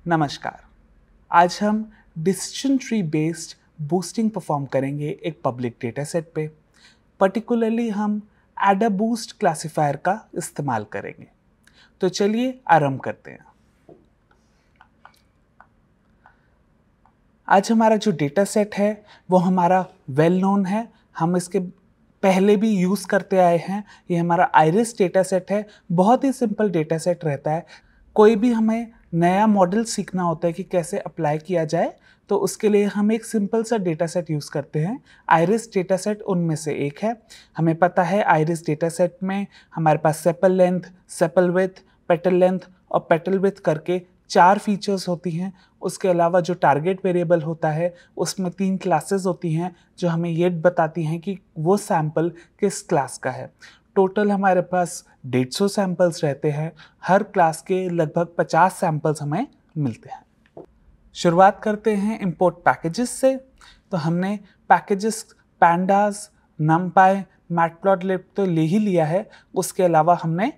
नमस्कार। आज हम decision tree based boosting perform करेंगे एक पब्लिक डेटा सेट पे। पर्टिकुलरली हम AdaBoost क्लासिफायर का इस्तेमाल करेंगे। तो चलिए आरंभ करते हैं। आज हमारा जो डेटा सेट है वो हमारा वेल नोन है, हम इसके पहले भी यूज़ करते आए हैं। ये हमारा आइरिस डेटा सेट है। बहुत ही सिंपल डेटा सेट रहता है। कोई भी हमें नया मॉडल सीखना होता है कि कैसे अप्लाई किया जाए, तो उसके लिए हम एक सिंपल सा डेटा सेट यूज़ करते हैं। आइरिस डेटा सेट उनमें से एक है। हमें पता है आइरिस डेटा सेट में हमारे पास sepal length, sepal width, petal length और पेटल विड्थ करके 4 फीचर्स होती हैं। उसके अलावा जो टारगेट वेरिएबल होता है उसमें 3 क्लासेस होती हैं जो हमें ये बताती हैं कि वो सैंपल किस क्लास का है। टोटल हमारे पास 150 सैंपल्स रहते हैं। हर क्लास के लगभग 50 सैंपल्स हमें मिलते हैं। शुरुआत करते हैं इंपोर्ट पैकेजेस से। तो हमने पैकेजेस pandas, numpy, matplotlib तो ले ही लिया है। उसके अलावा हमने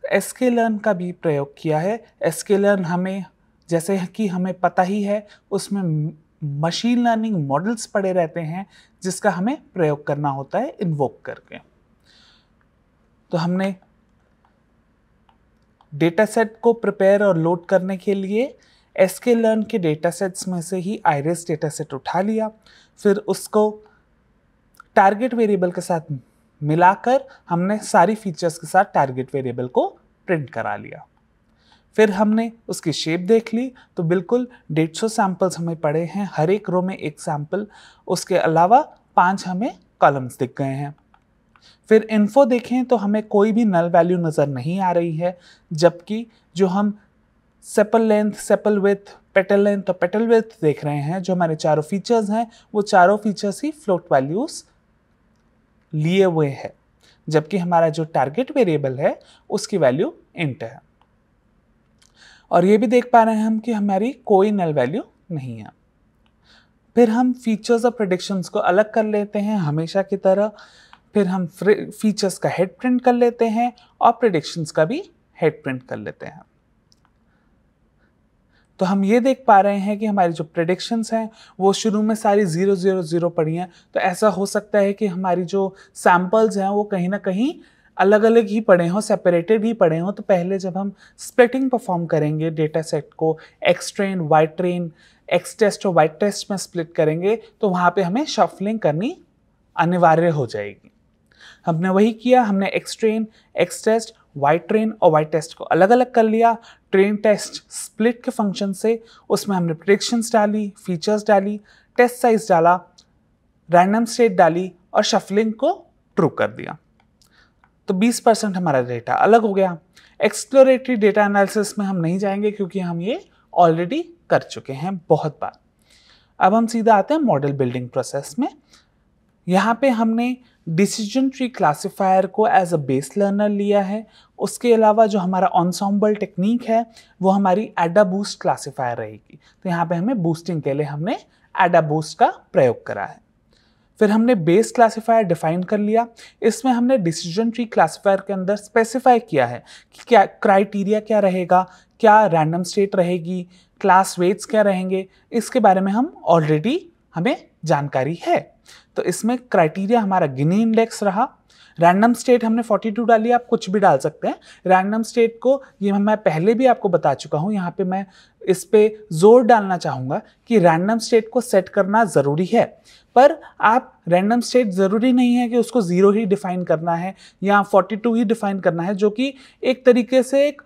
sklearn का भी प्रयोग किया है। sklearn हमें, जैसे कि हमें पता ही है, उसमें मशीन लर्निंग मॉडल्स पड़े रहते हैं जिसका हमें प्रयोग करना होता है इन्वोक करके। तो हमने डेटा सेट को प्रिपेयर और लोड करने के लिए sklearn के डेटा सेट्स में से ही आइरिस डेटा सेट उठा लिया। फिर उसको टारगेट वेरिएबल के साथ मिलाकर हमने सारी फीचर्स के साथ टारगेट वेरिएबल को प्रिंट करा लिया। फिर हमने उसकी शेप देख ली तो बिल्कुल 150 सैंपल्स हमें पड़े हैं, हर एक रो में एक सैंपल। उसके अलावा 5 हमें कॉलम्स दिख गए हैं। फिर इन्फो देखें तो हमें कोई भी नल वैल्यू नज़र नहीं आ रही है, जबकि जो हम sepal length, sepal width, petal length और पेटल विड्थ देख रहे हैं, जो हमारे चारों फीचर्स हैं, वो चारों फीचर्स ही फ्लोट वैल्यूज लिए हुए हैं, जबकि हमारा जो टारगेट वेरिएबल है उसकी वैल्यू इंट है। और ये भी देख पा रहे हैं हम कि हमारी कोई नल वैल्यू नहीं है। फिर हम फीचर्स और प्रेडिक्शंस को अलग कर लेते हैं हमेशा की तरह। फिर हम फीचर्स का हेड प्रिंट कर लेते हैं और प्रेडिक्शंस का भी हेड प्रिंट कर लेते हैं। तो हम ये देख पा रहे हैं कि हमारी जो प्रेडिक्शंस हैं वो शुरू में सारी 0 0 0 पड़ी हैं। तो ऐसा हो सकता है कि हमारी जो सैंपल्स हैं वो कहीं ना कहीं अलग अलग ही पड़े हों, सेपरेटेड ही पड़े हों। तो पहले जब हम स्प्लिटिंग परफॉर्म करेंगे डेटा सेट को X train, Y train, X test और वाई टेस्ट में स्प्लिट करेंगे, तो वहाँ पे हमें शफलिंग करनी अनिवार्य हो जाएगी। हमने वही किया। हमने X train, X test, Y train और वाई टेस्ट को अलग अलग कर लिया। ट्रेन टेस्ट स्प्लिट के फंक्शन से उसमें हमने प्रेडिक्शंस डाली, फीचर्स डाली, टेस्ट साइज डाला, रैंडम स्टेट डाली और शफलिंग को ट्रू कर दिया। तो 20% हमारा डेटा अलग हो गया। एक्सप्लोरेटरी डेटा एनालिसिस में हम नहीं जाएंगे क्योंकि हम ये ऑलरेडी कर चुके हैं बहुत बार। अब हम सीधा आते हैं मॉडल बिल्डिंग प्रोसेस में। यहाँ पे हमने डिसीजन ट्री क्लासिफायर को एज अ बेस लर्नर लिया है। उसके अलावा जो हमारा ensemble टेक्निक है वो हमारी AdaBoost क्लासिफायर रहेगी। तो यहाँ पे हमें बूस्टिंग के लिए हमने AdaBoost का प्रयोग करा है। फिर हमने बेस क्लासिफायर डिफाइन कर लिया। इसमें हमने डिसीजन ट्री क्लासिफायर के अंदर स्पेसिफाई किया है कि क्या क्राइटेरिया क्या रहेगा, क्या रैंडम स्टेट रहेगी, क्लास वेट्स क्या रहेंगे। इसके बारे में हम ऑलरेडी हमें जानकारी है। तो इसमें क्राइटेरिया हमारा गिनी इंडेक्स रहा। रैंडम स्टेट हमने 42 डाली, आप कुछ भी डाल सकते हैं। रैंडम स्टेट को ये मैं पहले भी आपको बता चुका हूँ, यहाँ पे मैं इस पे जोर डालना चाहूँगा कि रैंडम स्टेट को सेट करना ज़रूरी है। पर आप रैंडम स्टेट ज़रूरी नहीं है कि उसको 0 ही डिफाइन करना है या 42 ही डिफाइन करना है, जो कि एक तरीके से एक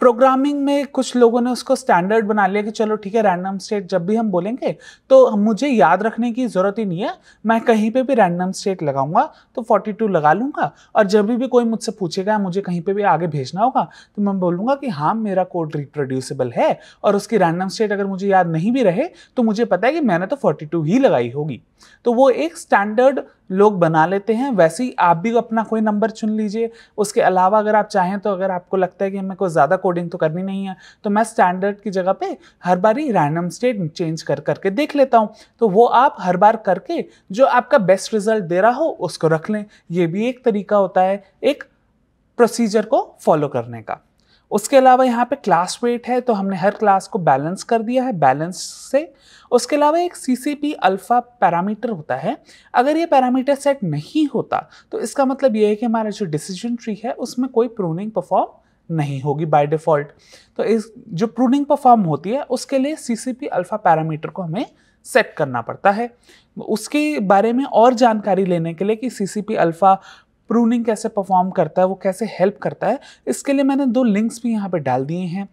प्रोग्रामिंग में कुछ लोगों ने उसको स्टैंडर्ड बना लिया कि चलो ठीक है, रैंडम स्टेट जब भी हम बोलेंगे तो मुझे याद रखने की ज़रूरत ही नहीं है, मैं कहीं पे भी रैंडम स्टेट लगाऊंगा तो 42 लगा लूँगा। और जब भी कोई मुझसे पूछेगा, मुझे कहीं पे भी आगे भेजना होगा, तो मैं बोलूँगा कि हाँ मेरा कोड रिप्रोड्यूसिबल है और उसकी रैंडम स्टेट अगर मुझे याद नहीं भी रहे तो मुझे पता है कि मैंने तो 42 ही लगाई होगी। तो वो एक स्टैंडर्ड लोग बना लेते हैं। वैसे ही आप भी अपना कोई नंबर चुन लीजिए। उसके अलावा अगर आप चाहें तो अगर आपको लगता है कि हमें कोई ज़्यादा कोडिंग तो करनी नहीं है, तो मैं स्टैंडर्ड की जगह पे हर बार ही रैंडम स्टेट चेंज कर करके देख लेता हूँ। तो वो आप हर बार करके जो आपका बेस्ट रिजल्ट दे रहा हो उसको रख लें। ये भी एक तरीका होता है एक प्रोसीजर को फॉलो करने का। उसके अलावा यहाँ पे क्लास वेट है, तो हमने हर क्लास को बैलेंस कर दिया है बैलेंस से। उसके अलावा एक CCP अल्फा पैरामीटर होता है। अगर ये पैरामीटर सेट नहीं होता तो इसका मतलब ये है कि हमारा जो डिसीजन ट्री है उसमें कोई प्रूनिंग परफॉर्म नहीं होगी बाय डिफॉल्ट। तो इस जो प्रूनिंग परफॉर्म होती है उसके लिए CCP अल्फा पैरामीटर को हमें सेट करना पड़ता है। उसके बारे में और जानकारी लेने के लिए कि CCP अल्फा प्रूनिंग कैसे परफॉर्म करता है, वो कैसे हेल्प करता है, इसके लिए मैंने 2 लिंक्स भी यहाँ पे डाल दिए हैं।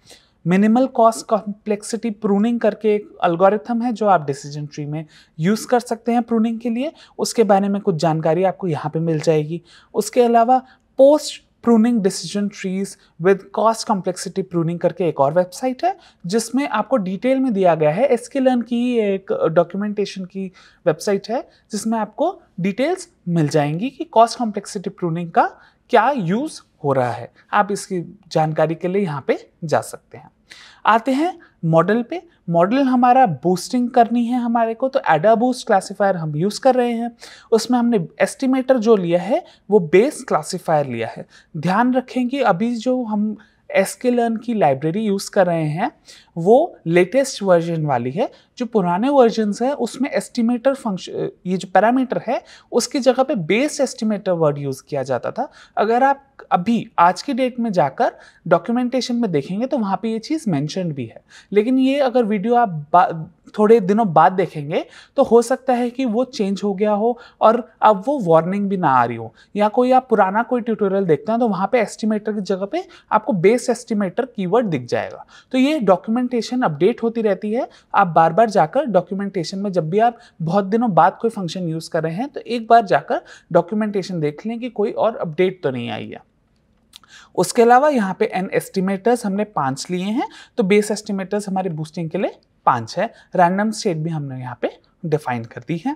मिनिमल कॉस्ट कॉम्प्लेक्सिटी प्रूनिंग करके एक एल्गोरिथम है जो आप डिसीजन ट्री में यूज़ कर सकते हैं प्रूनिंग के लिए, उसके बारे में कुछ जानकारी आपको यहाँ पे मिल जाएगी। उसके अलावा post pruning decision trees with cost complexity pruning करके एक और वेबसाइट है जिसमें आपको डिटेल में दिया गया है। sklearn की एक डॉक्यूमेंटेशन की वेबसाइट है जिसमें आपको डिटेल्स मिल जाएंगी कि कॉस्ट कॉम्प्लेक्सिटी प्रूनिंग का क्या यूज़ हो रहा है। आप इसकी जानकारी के लिए यहाँ पे जा सकते हैं। आते हैं मॉडल पे। मॉडल हमारा बूस्टिंग करनी है हमारे को, तो AdaBoost क्लासीफायर हम यूज़ कर रहे हैं। उसमें हमने एस्टिमेटर जो लिया है वो बेस क्लासीफायर लिया है। ध्यान रखें कि अभी जो हम sklearn की लाइब्रेरी यूज़ कर रहे हैं वो लेटेस्ट वर्जन वाली है। जो पुराने वर्जन्स हैं उसमें एस्टिमेटर फंक्शन, ये जो पैरामीटर है उसकी जगह पे बेस एस्टिमेटर वर्ड यूज़ किया जाता था। अगर आप अभी आज की डेट में जाकर डॉक्यूमेंटेशन में देखेंगे तो वहाँ पे ये चीज़ मेंशन भी है, लेकिन ये अगर वीडियो आप थोड़े दिनों बाद देखेंगे तो हो सकता है कि वो चेंज हो गया हो और अब वो वार्निंग भी ना आ रही हो, या कोई आप पुराना कोई ट्यूटोरियल देखते हैं तो वहाँ पे एस्टिमेटर की जगह पे आपको बेस एस्टिमेटर कीवर्ड दिख जाएगा। तो ये डॉक्यूमेंटेशन अपडेट होती रहती है। आप बार बार जाकर डॉक्यूमेंटेशन में, जब भी आप बहुत दिनों बाद कोई फंक्शन यूज़ कर रहे हैं तो एक बार जाकर डॉक्यूमेंटेशन देख लें कि कोई और अपडेट तो नहीं आई है। उसके अलावा यहाँ पे n एस्टिमेटर्स हमने 5 लिए हैं, तो बेस एस्टिमेटर्स हमारे बूस्टिंग के लिए 5 है। रैंडम स्टेट भी हमने यहाँ पे डिफाइन कर दी है।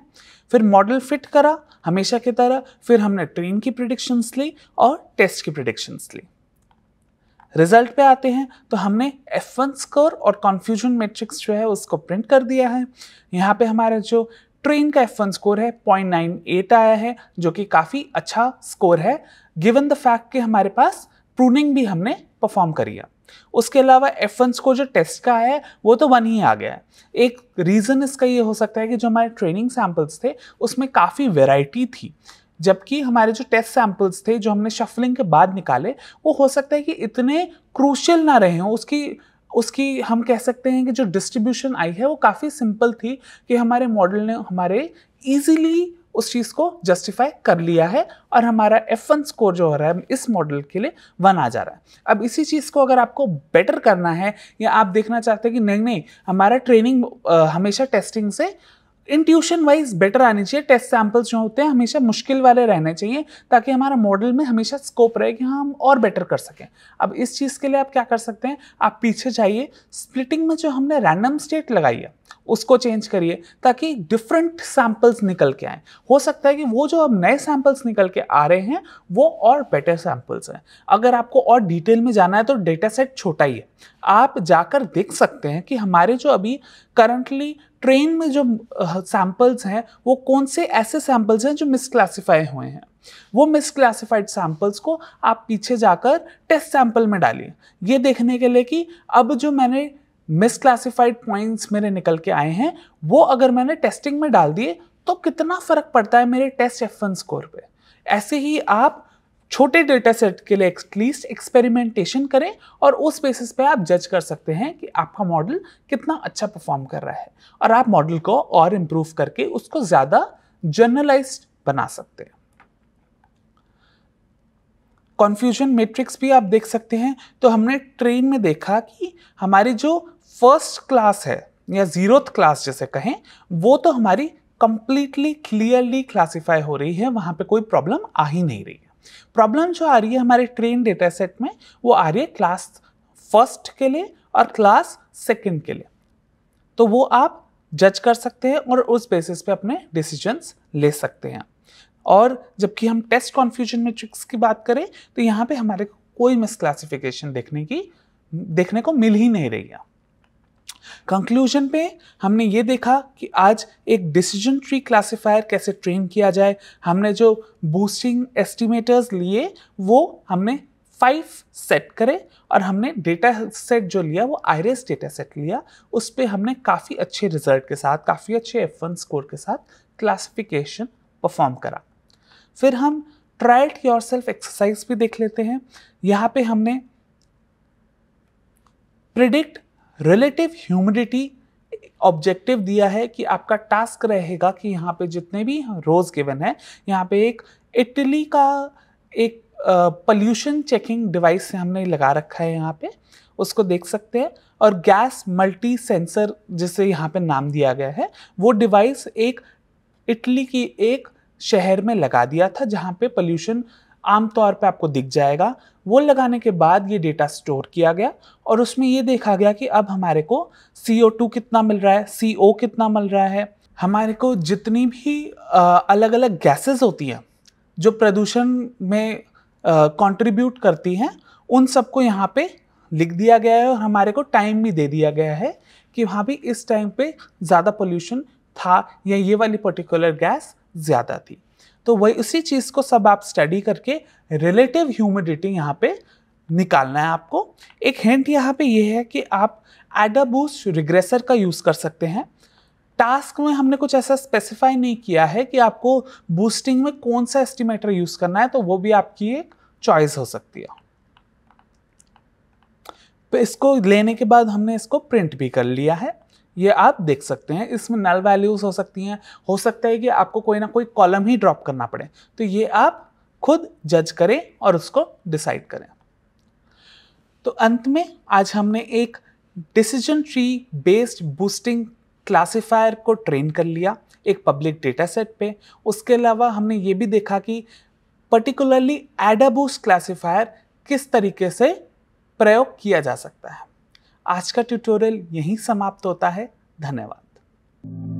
फिर मॉडल फिट करा हमेशा की तरह, फिर हमने ट्रेन की प्रिडिक्शंस ली और टेस्ट की प्रिडिक्शंस ली। रिजल्ट पे आते हैं तो हमने F1 स्कोर और कन्फ्यूजन मैट्रिक्स जो है उसको प्रिंट कर दिया है। यहाँ पे हमारा जो ट्रेन का F1 स्कोर है 0.98 आया है, जो कि काफ़ी अच्छा स्कोर है गिवन द फैक्ट कि हमारे पास प्रूनिंग भी हमने परफॉर्म करी है। उसके अलावा F1 स्कोर जो टेस्ट का है वो तो 1 ही आ गया है। एक रीज़न इसका ये हो सकता है कि जो हमारे ट्रेनिंग सैम्पल्स थे उसमें काफ़ी वेराइटी थी, जबकि हमारे जो टेस्ट सैंपल्स थे जो हमने शफलिंग के बाद निकाले वो हो सकता है कि इतने क्रूशियल ना रहे हों। उसकी हम कह सकते हैं कि जो डिस्ट्रीब्यूशन आई है वो काफ़ी सिंपल थी कि हमारे मॉडल ने हमारे इजीली उस चीज़ को जस्टिफाई कर लिया है और हमारा F1 स्कोर जो हो रहा है इस मॉडल के लिए 1 आ जा रहा है। अब इसी चीज़ को अगर आपको बेटर करना है या आप देखना चाहते हैं कि नहीं हमारा ट्रेनिंग हमेशा टेस्टिंग से इंट्यूशन वाइज बेटर आनी चाहिए, टेस्ट सैंपल्स जो होते हैं हमेशा मुश्किल वाले रहने चाहिए ताकि हमारा मॉडल में हमेशा स्कोप रहे कि हाँ हम और बेटर कर सकें। अब इस चीज़ के लिए आप क्या कर सकते हैं, आप पीछे जाइए, स्प्लिटिंग में जो हमने रैंडम स्टेट लगाई है उसको चेंज करिए ताकि डिफरेंट सैंपल्स निकल के आए। हो सकता है कि वो जो अब नए सैंपल्स निकल के आ रहे हैं वो और बेटर सैंपल्स हैं। अगर आपको और डिटेल में जाना है तो डेटा सेट छोटा ही है, आप जाकर देख सकते हैं कि हमारे जो अभी करंटली ट्रेन में जो सैंपल्स हैं वो कौन से ऐसे सैंपल्स हैं जो मिसक्लासिफाई हुए हैं। वो मिसक्लासिफाइड सैंपल्स को आप पीछे जाकर टेस्ट सैंपल में डालिए, ये देखने के लिए कि अब जो मैंने मिसक्लासिफाइड पॉइंट्स मेरे निकल के आए हैं वो अगर मैंने टेस्टिंग में डाल दिए तो कितना फर्क पड़ता है मेरे टेस्ट F1 स्कोर पे। ऐसे ही आप छोटे डेटा सेट के लिए एटलीस्ट एक्सपेरिमेंटेशन करें और उस बेसिस पे आप जज कर सकते हैं कि आपका मॉडल कितना अच्छा परफॉर्म कर रहा है और आप मॉडल को और इम्प्रूव करके उसको ज़्यादा जनरलाइज्ड बना सकते हैं। कन्फ्यूजन मैट्रिक्स भी आप देख सकते हैं। तो हमने ट्रेन में देखा कि हमारी जो फर्स्ट क्लास है या 0th क्लास जैसे कहें वो तो हमारी कंप्लीटली क्लियरली क्लासिफाई हो रही है, वहाँ पे कोई प्रॉब्लम आ ही नहीं रही है। प्रॉब्लम जो आ रही है हमारे ट्रेन डेटा सेट में वो आ रही है क्लास फर्स्ट के लिए और क्लास सेकंड के लिए। तो वो आप जज कर सकते हैं और उस बेसिस पे अपने डिसीजंस ले सकते हैं। और जबकि हम टेस्ट कन्फ्यूजन मैट्रिक्स की बात करें तो यहाँ पे हमारे को कोई मिसक्लासिफिकेशन देखने को मिल ही नहीं रही है। कंक्लूजन पे हमने ये देखा कि आज एक डिसीजन ट्री क्लासिफायर कैसे ट्रेन किया जाए। हमने जो बूस्टिंग एस्टिमेटर्स लिए वो हमने 5 सेट करे और हमने डेटा सेट जो लिया वो आयरिस डेटा सेट लिया, उस पे हमने काफ़ी अच्छे रिजल्ट के साथ, काफ़ी अच्छे F1 स्कोर के साथ क्लासिफिकेशन परफॉर्म करा। फिर हम ट्राई इट योरसेल्फ एक्सरसाइज भी देख लेते हैं। यहाँ पे हमने प्रिडिक्ट रिलेटिव ह्यूमिडिटी ऑब्जेक्टिव दिया है कि आपका टास्क रहेगा कि यहाँ पे जितने भी रोज गिवन है, यहाँ पे एक इटली का एक पोल्यूशन चेकिंग डिवाइस हमने लगा रखा है, यहाँ पे उसको देख सकते हैं, और गैस मल्टी सेंसर जिसे यहाँ पे नाम दिया गया है, वो डिवाइस एक इटली की एक शहर में लगा दिया था जहाँ पे पोल्यूशन आमतौर पे आपको दिख जाएगा। वो लगाने के बाद ये डेटा स्टोर किया गया और उसमें ये देखा गया कि अब हमारे को CO2 कितना मिल रहा है, CO कितना मिल रहा है, हमारे को जितनी भी अलग अलग गैसेस होती हैं जो प्रदूषण में कंट्रीब्यूट करती हैं, उन सबको यहाँ पे लिख दिया गया है और हमारे को टाइम भी दे दिया गया है कि वहाँ भी इस टाइम पे ज़्यादा पोल्यूशन था या ये वाली पर्टिकुलर गैस ज़्यादा थी। तो वही उसी चीज़ को सब आप स्टडी करके रिलेटिव ह्यूमिडिटी यहाँ पे निकालना है आपको। एक हिंट यहाँ पे ये है कि आप एडाबूस्ट रिग्रेसर का यूज़ कर सकते हैं। टास्क में हमने कुछ ऐसा स्पेसिफाई नहीं किया है कि आपको बूस्टिंग में कौन सा एस्टिमेटर यूज़ करना है, तो वो भी आपकी एक चॉइस हो सकती है। तो इसको लेने के बाद हमने इसको प्रिंट भी कर लिया है, ये आप देख सकते हैं। इसमें नल वैल्यूज हो सकती हैं, हो सकता है कि आपको कोई ना कोई कॉलम ही ड्रॉप करना पड़े, तो ये आप खुद जज करें और उसको डिसाइड करें। तो अंत में आज हमने एक decision tree based boosting classifier को ट्रेन कर लिया एक पब्लिक डेटा सेट पे। उसके अलावा हमने ये भी देखा कि पर्टिकुलरली एडाबूस्ट क्लासिफायर किस तरीके से प्रयोग किया जा सकता है। आज का ट्यूटोरियल यहीं समाप्त होता है। धन्यवाद।